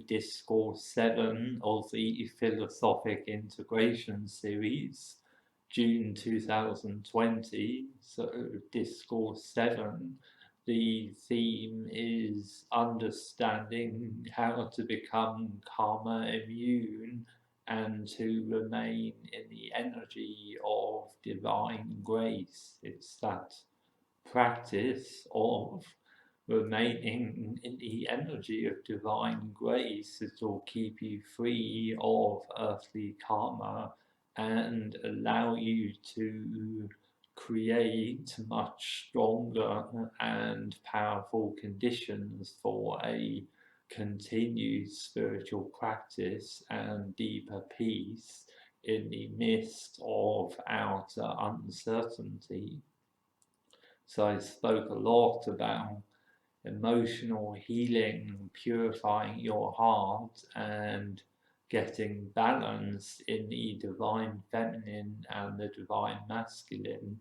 Discourse 7 of the Philosophic Integration series, June 2020. So Discourse 7, the theme is understanding how to become karma immune and to remain in the energy of divine grace. It's that practice of remaining in the energy of divine grace that will keep you free of earthly karma and allow you to create much stronger and powerful conditions for a continued spiritual practice and deeper peace in the midst of outer uncertainty. So I spoke a lot about emotional healing, purifying your heart, and getting balance in the divine feminine and the divine masculine.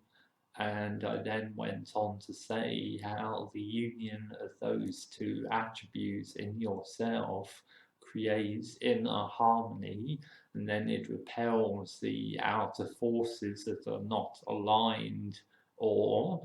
And I then went on to say how the union of those two attributes in yourself creates inner harmony, and then it repels the outer forces that are not aligned or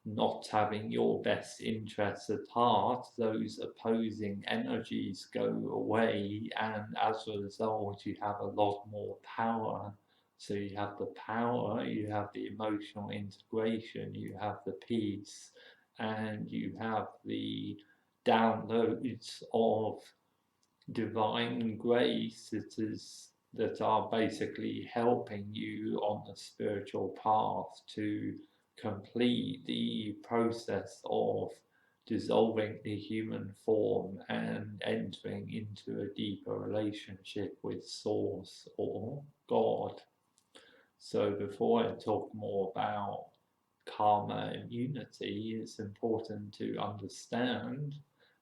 not having your best interests at heart. Those opposing energies go away, and as a result, you have a lot more power. So you have the power, you have the emotional integration, you have the peace, and you have the downloads of divine grace that are basically helping you on the spiritual path to complete the process of dissolving the human form and entering into a deeper relationship with Source or God. So before I talk more about karma immunity, it's important to understand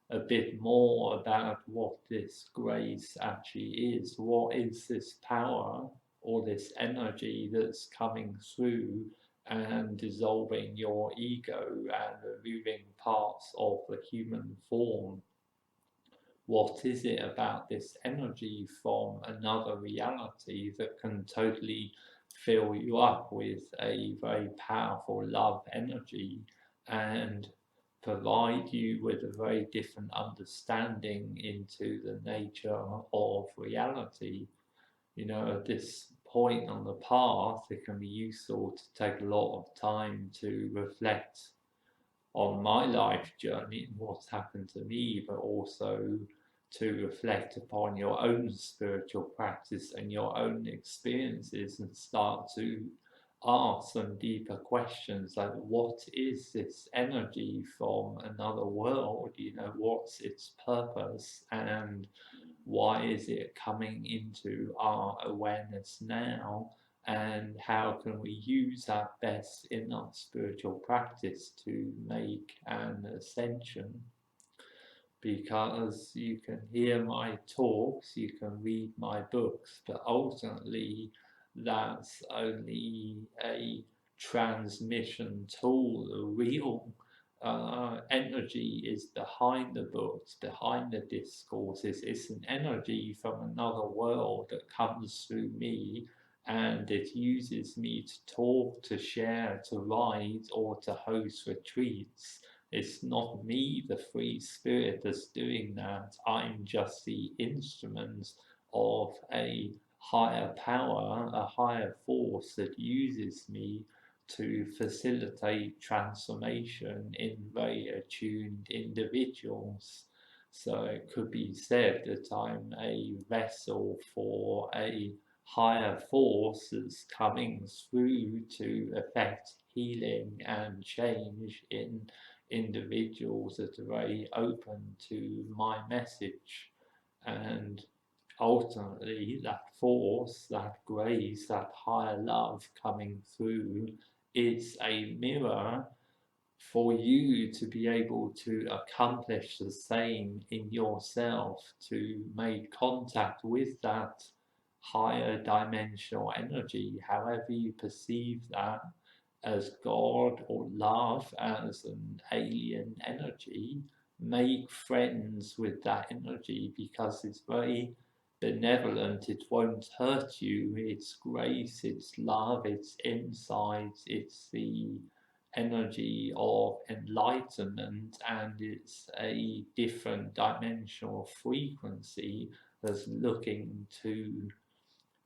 a bit more about what this grace actually is. What is this power or this energy that's coming through and dissolving your ego and removing parts of the human form? What is it about this energy from another reality that can totally fill you up with a very powerful love energy and provide you with a very different understanding into the nature of reality? You know, at this point on the path, it can be useful to take a lot of time to reflect on my life journey and what's happened to me, but also to reflect upon your own spiritual practice and your own experiences and start to ask some deeper questions like, what is this energy from another world? You know, what's its purpose and why is it coming into our awareness now? And how can we use that best in our spiritual practice to make an ascension? Because you can hear my talks, you can read my books, but ultimately that's only a transmission tool. The real energy is behind the books, behind the discourses. It's an energy from another world that comes through me, and it uses me to talk, to share, to write, or to host retreats. It's not me, the free spirit, that's doing that. I'm just the instrument of a higher power, a higher force that uses me to facilitate transformation in very attuned individuals. So it could be said that I'm a vessel for a higher force that's coming through to effect healing and change in individuals that are very open to my message. And ultimately, that force, that grace, that higher love coming through is a mirror for you to be able to accomplish the same in yourself, to make contact with that higher dimensional energy, however you perceive that, as God or love, as an alien energy. make friends with that energy because it's very benevolent. It won't hurt you. It's grace, it's love, it's insight, it's the energy of enlightenment, and it's a different dimensional frequency that's looking to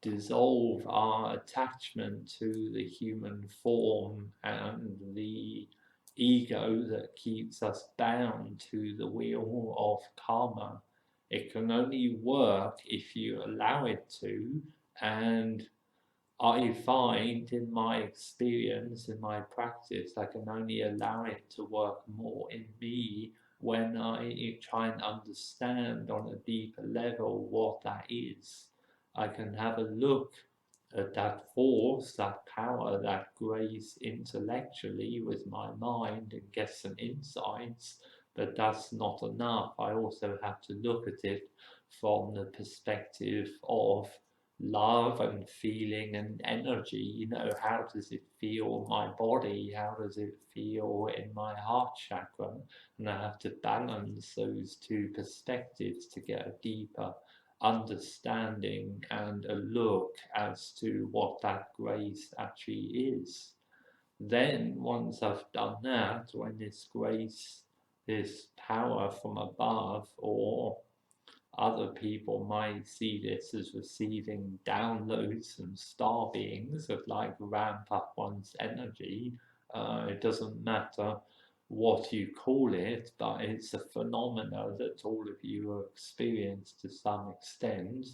dissolve our attachment to the human form and the ego that keeps us bound to the wheel of karma. It can only work if you allow it to, and I find in my experience, in my practice, I can only allow it to work more in me when I try and understand on a deeper level what that is. I can have a look at that force, that power, that grace intellectually with my mind and get some insights, but that's not enough. I also have to look at it from the perspective of love and feeling and energy. How does it feel in my body? How does it feel in my heart chakra? And I have to balance those two perspectives to get a deeper understanding and a look as to what that grace actually is. Then, once I've done that, when this grace, this power from above, or other people might see this as receiving downloads and star beings that like ramp up one's energy. It doesn't matter what you call it, but it's a phenomena that all of you have experienced to some extent.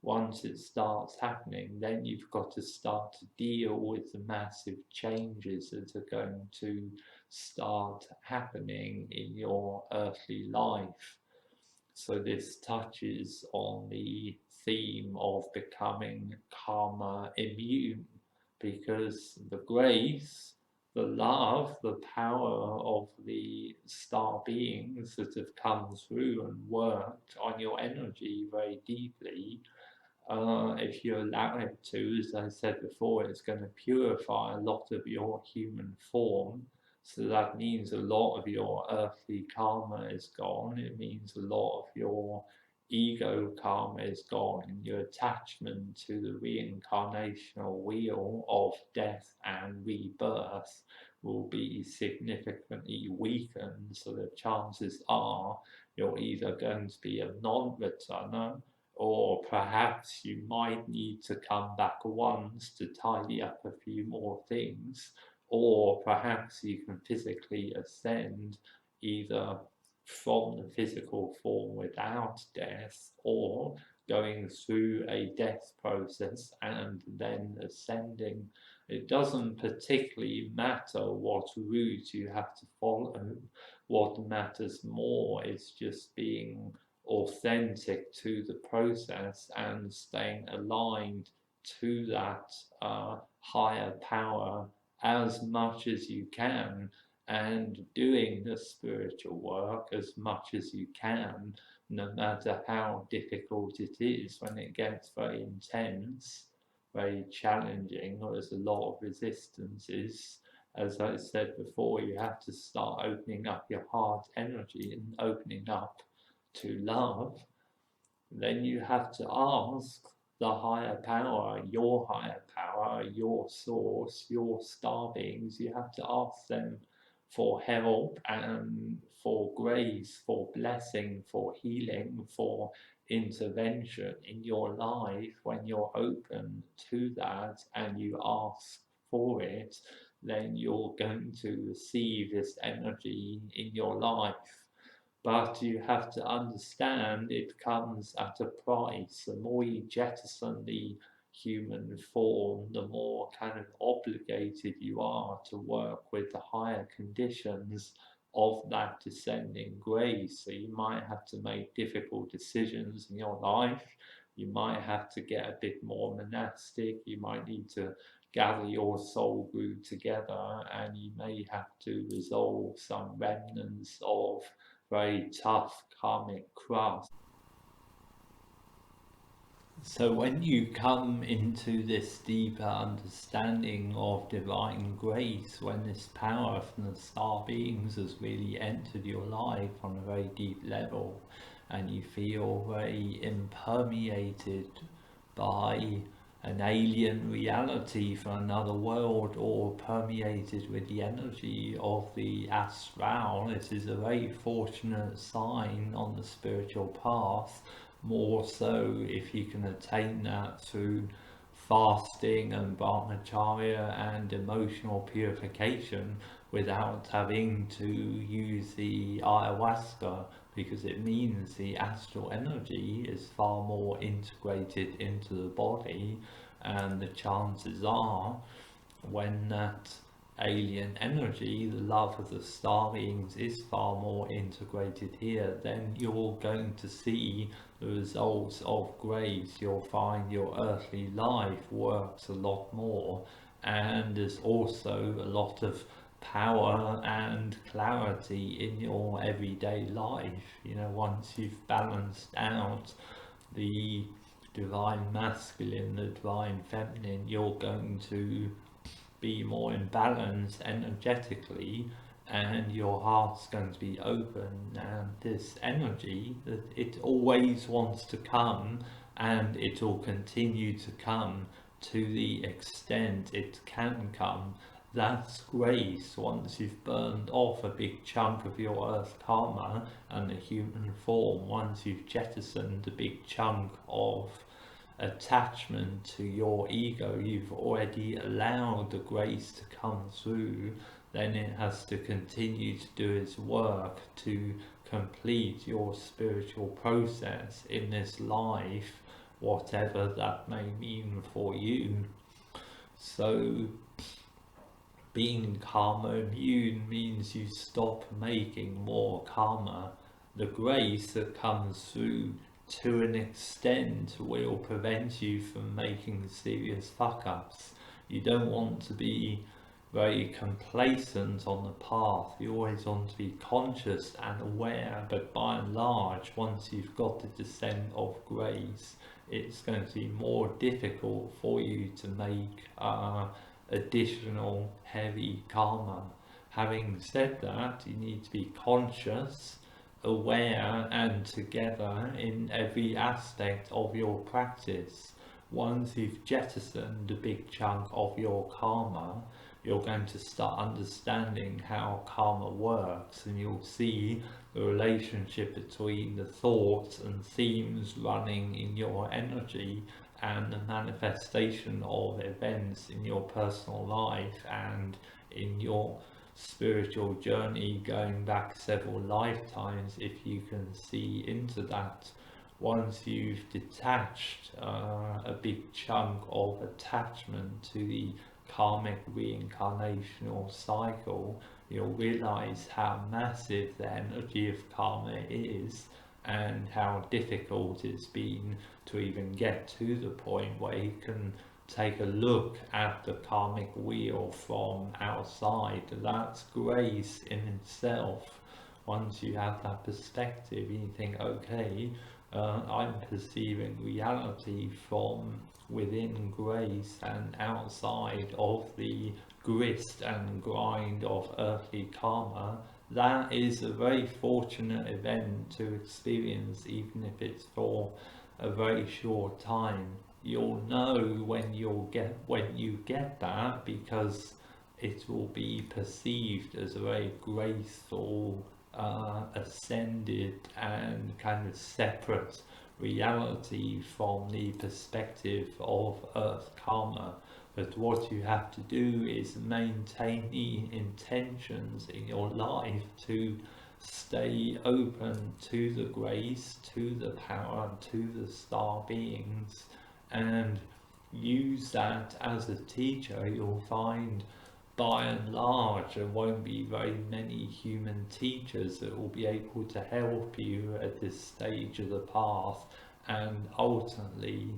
Once it starts happening, then you've got to start to deal with the massive changes that are going to start happening in your earthly life. So this touches on the theme of becoming karma immune, because the grace, the love, the power of the star beings that have come through and worked on your energy very deeply, if you allow it to, as I said before, it's going to purify a lot of your human form. So that means a lot of your earthly karma is gone. It means a lot of your ego karma is gone, and your attachment to the reincarnational wheel of death and rebirth will be significantly weakened. So the chances are you're either going to be a non-returner, or perhaps you might need to come back once to tidy up a few more things, or perhaps you can physically ascend either from the physical form without death, or going through a death process and then ascending. It doesn't particularly matter what route you have to follow. What matters more is just being authentic to the process and staying aligned to that higher power as much as you can, and doing the spiritual work as much as you can, no matter how difficult it is. When it gets very intense, very challenging, or there's a lot of resistances, as I said before, you have to start opening up your heart energy and opening up to love. Then you have to ask the higher power, your source, your star beings. You have to ask them for help and for grace, for blessing, for healing, for intervention in your life. When you're open to that and you ask for it, then you're going to receive this energy in your life. But you have to understand it comes at a price. The more you jettison the human form, the more kind of obligated you are to work with the higher conditions of that descending grace. So you might have to make difficult decisions in your life. You might have to get a bit more monastic. You might need to gather your soul group together, and you may have to resolve some remnants of very tough karmic craft. So when you come into this deeper understanding of divine grace, when this power from the star beings has really entered your life on a very deep level, and you feel very impermeated by an alien reality from another world, or permeated with the energy of the astral, this is a very fortunate sign on the spiritual path, more so if you can attain that through fasting and brahmacharya and emotional purification without having to use the ayahuasca, because it means the astral energy is far more integrated into the body, and the chances are when that alien energy, the love of the star beings, is far more integrated here, then you're going to see the results of grace. You'll find your earthly life works a lot more, and there's also a lot of power and clarity in your everyday life. You know, once you've balanced out the divine masculine, the divine feminine, you're going to be more in balance energetically, and your heart's going to be open, and this energy that it always wants to come, and it will continue to come to the extent it can come. That's grace. Once you've burned off a big chunk of your earth karma and the human form, once you've jettisoned a big chunk of attachment to your ego, you've already allowed the grace to come through, then it has to continue to do its work to complete your spiritual process in this life, whatever that may mean for you. So being karma immune means you stop making more karma. The grace that comes through to an extent will prevent you from making serious fuck-ups. You don't want to be very complacent on the path. You always want to be conscious and aware, but by and large, once you've got the descent of grace, it's going to be more difficult for you to make additional heavy karma. Having said that, you need to be conscious, aware and together in every aspect of your practice. Once you've jettisoned a big chunk of your karma, you're going to start understanding how karma works, and you'll see the relationship between the thoughts and themes running in your energy and the manifestation of events in your personal life and in your spiritual journey going back several lifetimes, if you can see into that. Once you've detached a big chunk of attachment to the karmic reincarnational cycle, you'll realize how massive the energy of karma is, and how difficult it's been to even get to the point where you can take a look at the karmic wheel from outside. That's grace in itself. Once you have that perspective, you think, okay, I'm perceiving reality from within grace and outside of the grist and grind of earthly karma. That is a very fortunate event to experience, even if it's for a very short time. You'll know when you get that, because it will be perceived as a very graceful, ascended and kind of separate reality from the perspective of earth karma. But what you have to do is maintain the intentions in your life to stay open to the grace, to the power, to the star beings, and use that as a teacher. You'll find by and large there won't be very many human teachers that will be able to help you at this stage of the path, and ultimately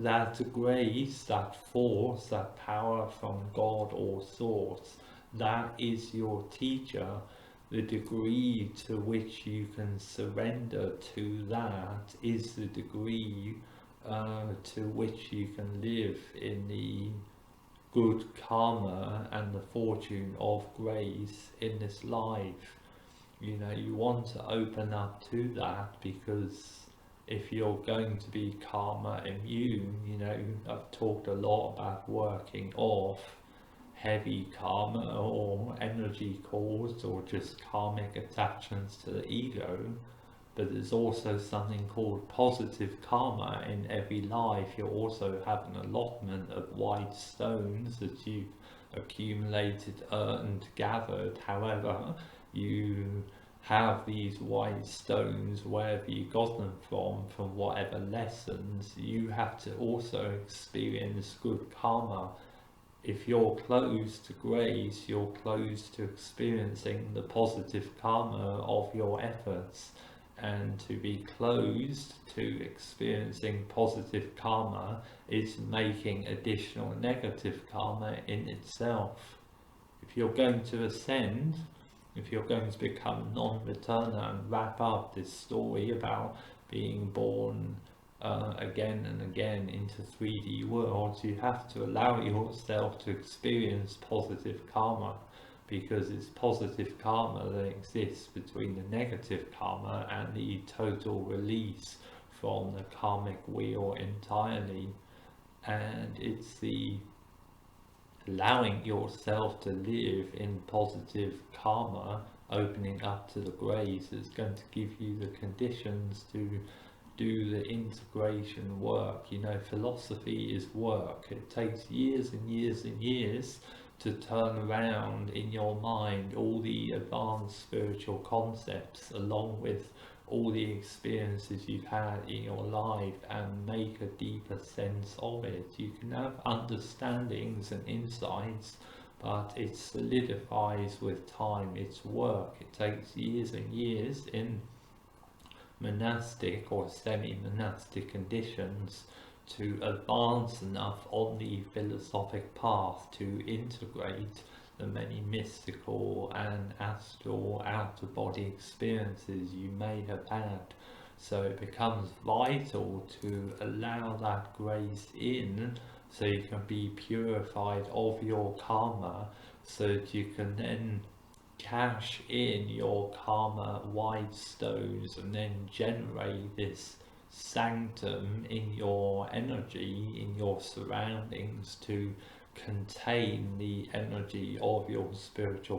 that grace, that force, that power from God or source, that is your teacher. The degree to which you can surrender to that is the degree to which you can live in the good karma and the fortune of grace in this life. You know, you want to open up to that, because if you're going to be karma immune, you know, I've talked a lot about working off heavy karma or energy caused or just karmic attachments to the ego, but there's also something called positive karma in every life. You also have an allotment of white stones that you've accumulated, earned, gathered. However, you have these white stones wherever you got them from whatever lessons. You have to also experience good karma. If you're closed to grace, you're closed to experiencing the positive karma of your efforts. And to be closed to experiencing positive karma is making additional negative karma in itself. If you're going to ascend, if you're going to become non-returner and wrap up this story about being born again and again into 3D worlds, you have to allow yourself to experience positive karma, because it's positive karma that exists between the negative karma and the total release from the karmic wheel entirely. And it's the allowing yourself to live in positive karma, opening up to the grace, is going to give you the conditions to do the integration work. You know, philosophy is work. It takes years and years and years to turn around in your mind all the advanced spiritual concepts along with all the experiences you've had in your life and make a deeper sense of it. You can have understandings and insights, but it solidifies with time. It's work. It takes years and years in monastic or semi-monastic conditions to advance enough on the philosophic path to integrate the many mystical and astral out-of-body experiences you may have had. So it becomes vital to allow that grace in, so you can be purified of your karma, so that you can then cash in your karma white stones and then generate this sanctum in your energy, in your surroundings, to contain the energy of your spiritual